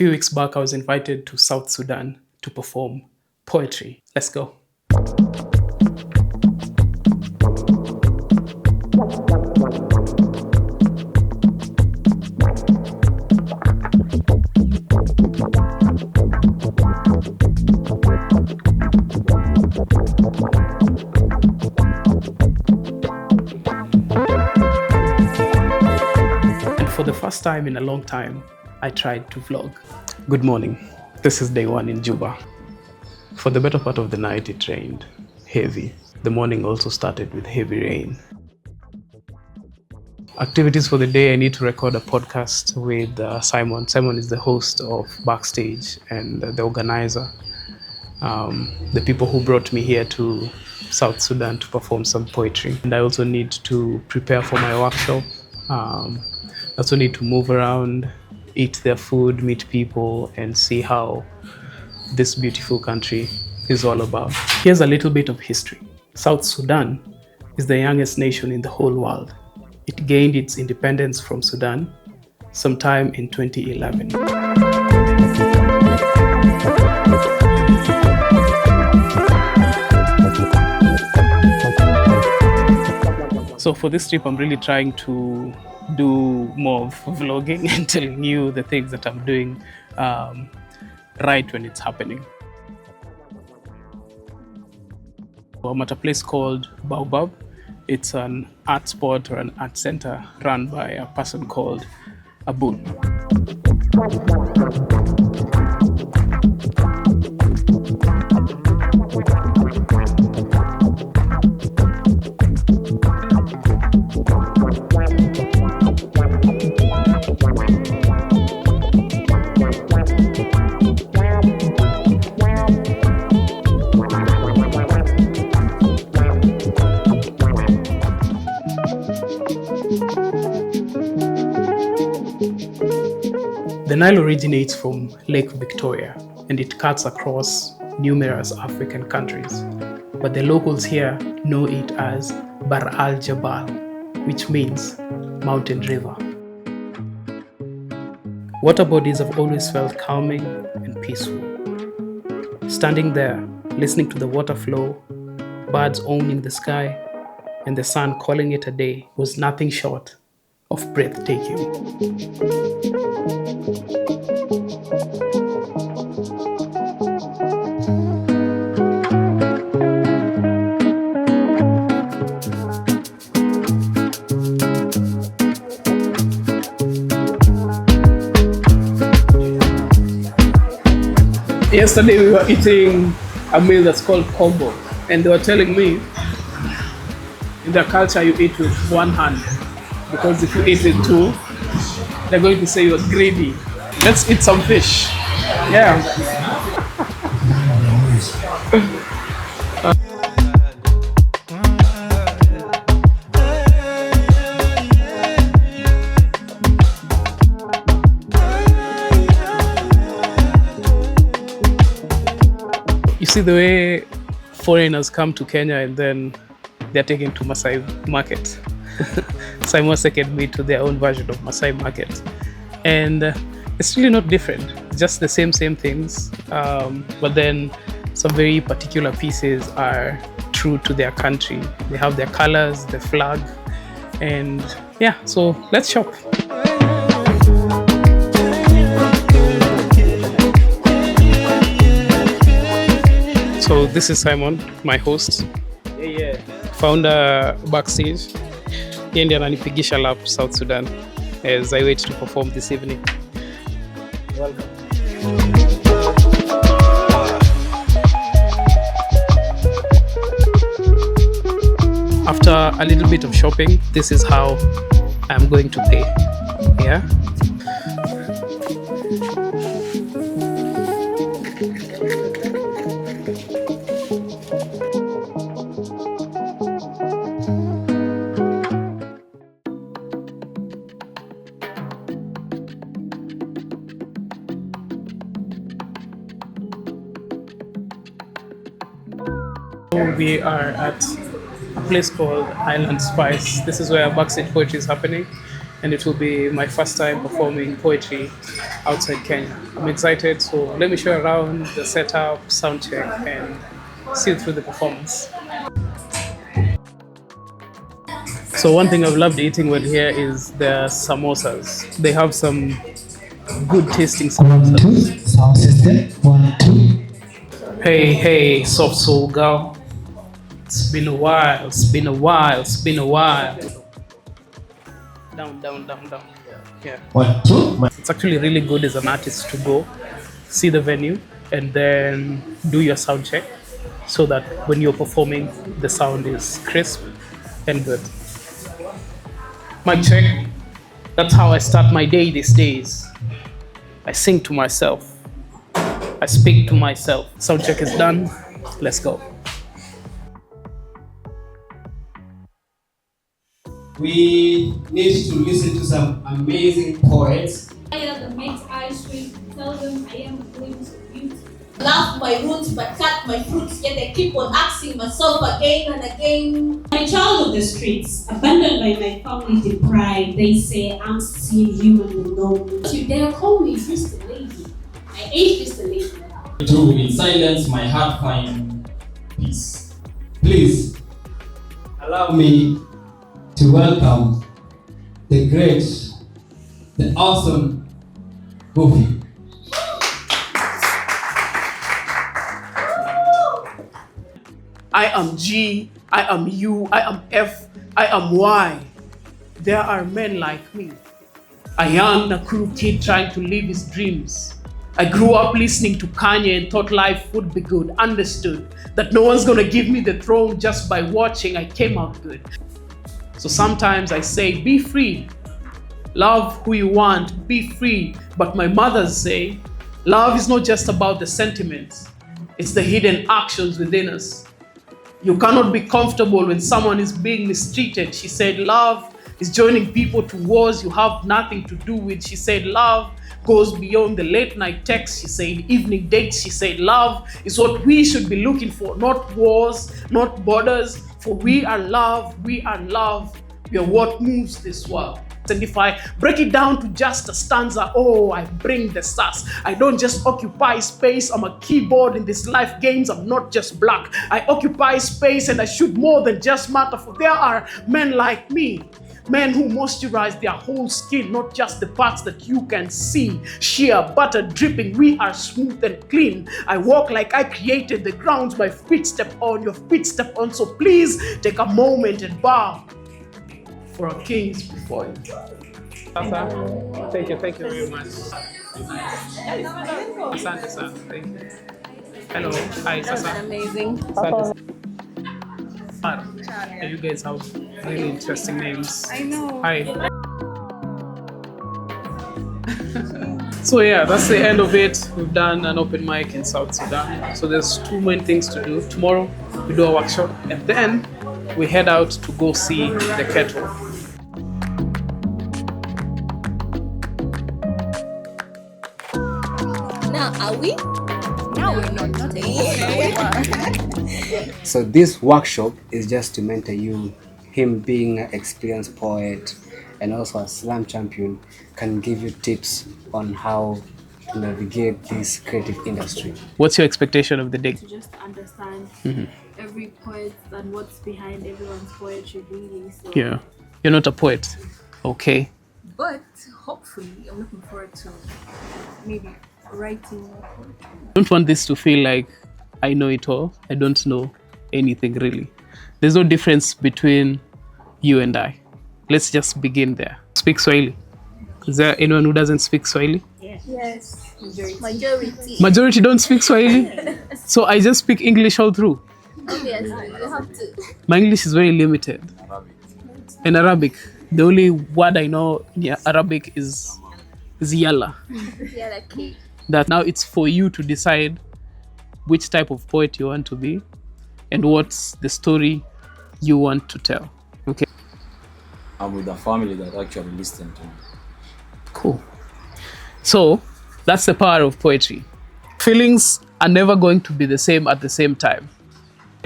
few weeks back, I was invited to South Sudan to perform poetry. Let's go. And for the first time in a long time, I tried to vlog. Good morning. This is day one in Juba. For the better part of the night, it rained heavy. The morning also started with heavy rain. Activities for the day, I need to record a podcast with Simon. Simon is the host of Backstage and the organizer. The people who brought me here to South Sudan to perform some poetry. And I also need to prepare for my workshop. I also need to move around, eat their food, meet people, and see how this beautiful country is all about. Here's a little bit of history. South Sudan is the youngest nation in the whole world. It gained its independence from Sudan sometime in 2011. So for this trip, I'm really trying to do more of vlogging and telling you the things that I'm doing right when it's happening. I'm at a place called Baobab. It's an art spot or an art center run by a person called Abun. The Nile originates from Lake Victoria and it cuts across numerous African countries. But the locals here know it as Bar al Jabal, which means mountain river. Water bodies have always felt calming and peaceful. Standing there, listening to the water flow, birds owning the sky, and the sun calling it a day was nothing short of breathtaking. Yesterday we were eating a meal that's called combo, and they were telling me in their culture you eat with one hand because if you eat with two, they're going to say you're greedy. Let's eat some fish. Yeah. You see the way foreigners come to Kenya and then they're taken to Masai Market. Simon seconded me to their own version of Masai Market. And it's really not different, just the same things. But then some very particular pieces are true to their country. They have their colors, the flag, and yeah, so let's shop. So this is Simon, my host. Founder Backstage. Yeye ndiye ananipigisha lap South Sudan as I wait to perform this evening. Welcome. After a little bit of shopping, this is how I'm going to pay. Yeah. We are at a place called Island Spice. This is where Backstage Poetry is happening. and it will be my first time performing poetry outside Kenya. I'm excited, so let me show you around the setup, sound check, and see you through the performance. So one thing I've loved eating with here is the samosas. They have some good tasting samosas. Sound system, 1, 2. Hey, soft soul girl. It's been a while, it's been a while, it's been a while. Down. Yeah. 1, 2. It's actually really good as an artist to go see the venue and then do your sound check so that when you're performing, the sound is crisp and good. Mic check. That's how I start my day these days. I sing to myself. I speak to myself. Sound check is done. Let's go. We need to listen to some amazing poets. That makes ice cream. Tell them I am a glimpse of beauty. Love my roots but cut my fruits, yet I keep on asking myself again and again. I'm a child of the streets, abandoned by my family, deprived. They say I'm still human with no roots. You dare call me Mr. Lady. I ain't Mr. Lady. To in silence my heart find peace. Please allow me to welcome the great, the awesome Goofy. I am G, I am U, I am F, I am Y. There are men like me. A young Nakuru kid trying to live his dreams. I grew up listening to Kanye and thought life would be good. Understood that no one's gonna give me the throne just by watching. I came out good. So sometimes I say, be free. Love who you want, be free. But my mothers say, love is not just about the sentiments. It's the hidden actions within us. You cannot be comfortable when someone is being mistreated. She said, love is joining people to wars you have nothing to do with. She said, love goes beyond the late night texts. She said, evening dates. She said, love is what we should be looking for, not wars, not borders. For we are love, we are love. We are what moves this world. And if I break it down to just a stanza, oh, I bring the sass. I don't just occupy space. I'm a keyboard in this life games. I'm not just black. I occupy space and I shoot more than just matter. For there are men like me. Men who moisturize their whole skin, not just the parts that you can see. Sheer butter dripping, we are smooth and clean. I walk like I created the grounds my feet step on, your feet step on. So please take a moment and bow for our kings before you. Thank you very much. Asante sana. Thank you. Hello, hi Sasa. Amazing. Asante. You guys have really interesting names. I know. Hi. So yeah, that's the end of it. We've done an open mic in South Sudan. So there's two main things to do. Tomorrow we do a workshop and then we head out to go see the kettle. Now, are we? Now we're not. So this workshop is just to mentor you. Him being an experienced poet and also a slam champion can give you tips on how to navigate this creative industry. What's your expectation of the day? To just understand every poet and what's behind everyone's poetry, really. So. Yeah. You're not a poet. Okay. But hopefully, I'm looking forward to maybe writing more poetry. I don't want this to feel like I know it all. I don't know anything really. There's no difference between you and I. Let's just begin there. Speak Swahili. Is there anyone who doesn't speak Swahili? Yes. Majority. Majority don't speak Swahili. So I just speak English all through. Obviously, you have to. My English is very limited. And Arabic. The only word I know in Arabic is yalla. Yeah, like cake. That now it's for you to decide which type of poet you want to be and what's the story you want to tell. Okay. I'm with a family that actually listen to me. Cool. So that's the power of poetry. Feelings are never going to be the same at the same time.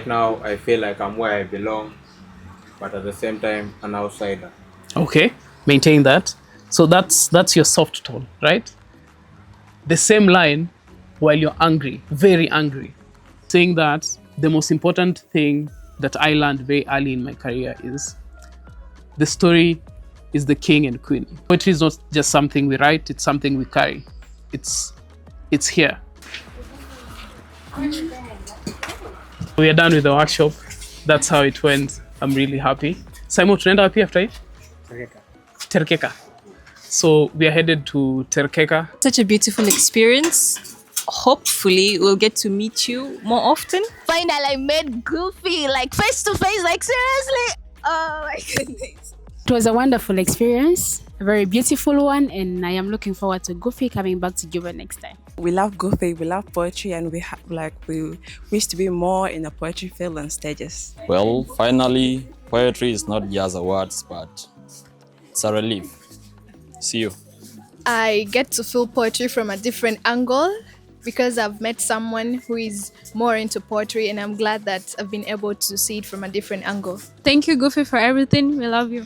Now I feel like I'm where I belong, but at the same time an outsider. Okay. Maintain that. So that's your soft tone, right? The same line while you're angry, very angry, saying that the most important thing that I learned very early in my career is the story is the king and queen. Poetry is not just something we write, it's something we carry. It's here. We are done with the workshop. That's how it went. I'm really happy. Simon, tunaenda wapi after it? Terkeka. So we are headed to Terkeka. Such a beautiful experience. Hopefully, we'll get to meet you more often. Finally, I met Goofy, like face to face, like seriously. Oh my goodness. It was a wonderful experience, a very beautiful one, and I am looking forward to Goofy coming back to Juba next time. We love Goofy, we love poetry, and we wish to be more in the poetry field and stages. Well, finally, poetry is not just words, but it's a relief. See you. I get to feel poetry from a different angle because I've met someone who is more into poetry, and I'm glad that I've been able to see it from a different angle. Thank you, Goofy, for everything. We love you.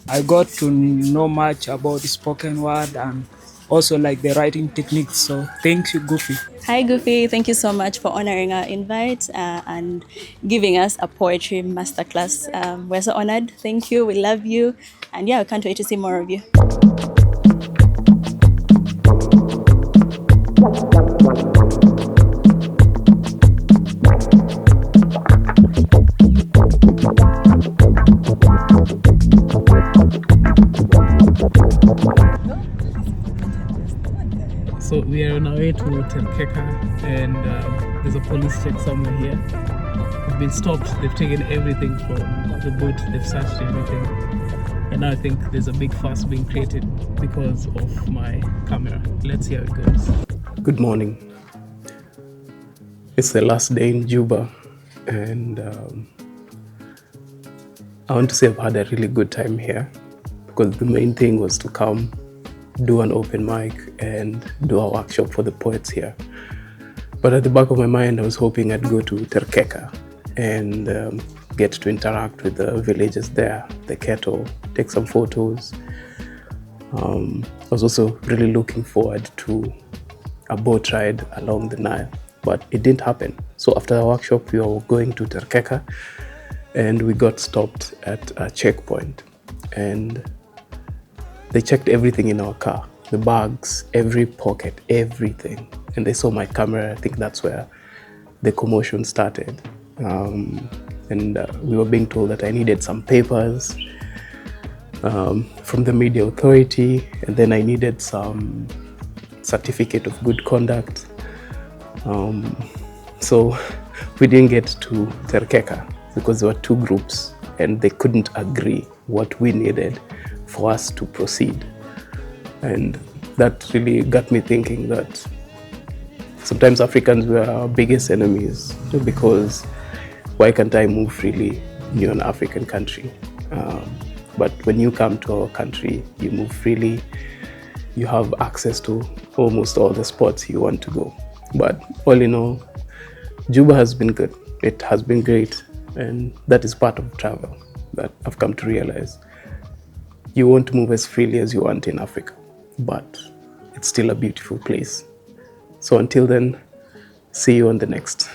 I got to know much about the spoken word and also like the writing techniques. So thank you, Goofy. Hi, Goofy. Thank you so much for honoring our invite and giving us a poetry masterclass. We're so honored. Thank you. We love you. And yeah, I can't wait to see more of you. So we are on our way to Terkeka, and there's a police check somewhere here. We've been stopped. They've taken everything from the boat. They've searched everything. And now I think there's a big fuss being created because of my camera. Let's see how it goes. Good morning. It's the last day in Juba, and I want to say I've had a really good time here because the main thing was to come, do an open mic and do a workshop for the poets here. But at the back of my mind, I was hoping I'd go to Terkeka and get to interact with the villagers there, the kettle, take some photos. I was also really looking forward to a boat ride along the Nile, but it didn't happen. So after the workshop, we were going to Terkeka and we got stopped at a checkpoint, and they checked everything in our car, the bags, every pocket, everything. And they saw my camera. I think that's where the commotion started. We were being told that I needed some papers from the media authority, and then I needed some certificate of good conduct. So we didn't get to Terkeka because there were two groups and they couldn't agree what we needed for us to proceed. And that really got me thinking that sometimes Africans were our biggest enemies, because why can't I move freely in an African country? But when you come to our country, you move freely, you have access to almost all the spots you want to go. But all in all, Juba has been good. It has been great, and that is part of travel that I've come to realize. You won't move as freely as you want in Africa, but it's still a beautiful place. So until then, see you on the next.